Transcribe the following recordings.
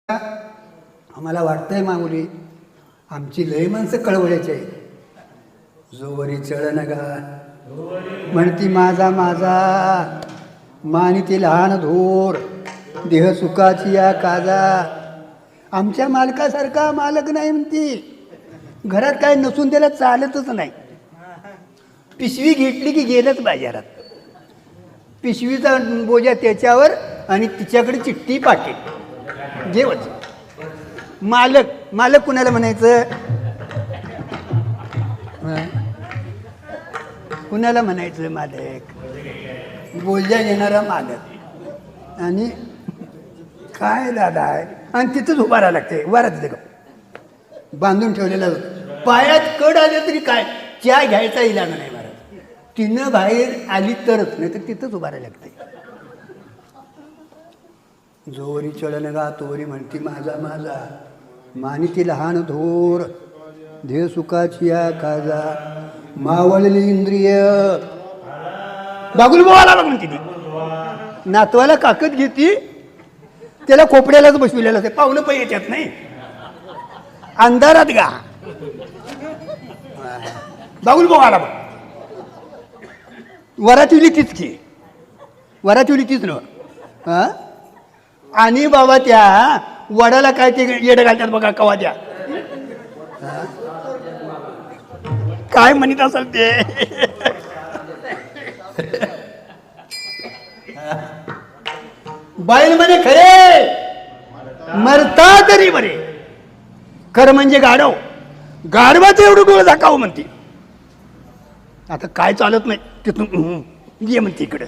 आम्हाला वाटतंय मामुली आमची लय माणसं कळवळ्याची आहे. जोवरी चढ नगा म्हणती माझा माझा मानिती लहान धोर देह सुखाची या काजा. आमच्या मालकासारखा मालक नाही म्हणती. घरात काय नसून त्याला चालतच नाही. पिशवी घेतली की गेलंच बाजारात. पिशवीचा बोजा त्याच्यावर आणि तिच्याकडे चिठ्ठी पाटील जेवच. मालक मालक कुणाला म्हणायचं? कुणाला म्हणायचं मालक? बोलल्या येणारा मालक. आणि काय दादा आहे आणि तिथंच उभा राहायला लागते. उभा राहते का बांधून ठेवलेला पायात कड आले तरी काय चहा घ्यायचा इलाज नाही महाराज. तिनं बाहेर आली तरच, नाही तर तिथंच उभा राहायला लागते. जोरी चढन गा तोरी म्हणती माझा माझा मानिती लहान धोर देह सुखाची या काजा. मावळली इंद्रिय बागुल बोवाला म्हणते ती. नातवाला काकत घेती त्याला खोपड्यालाच बसविलेलं असते. पाहुणं पण येतात नाही अंधारात गा बागुल बोवाला बघ. वराठीली तीच की वराठीली तीच ना. आणि बाबा त्या वडाला काय ते येडं घालतात बघा कवा त्या काय म्हणत असेल ते. बैल म्हणे खरे मरता तरी बरे. खरं म्हणजे गाढव गाढवाचं एवढं डोळं दाखव म्हणते. आता काय चालत नाही तिथून ये म्हणते इकडे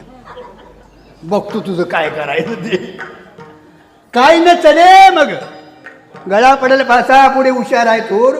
बघतो तुझं काय करायचं ते. काय न चले मग गळा पडेल पासा पुढे हुशार आहे थोर.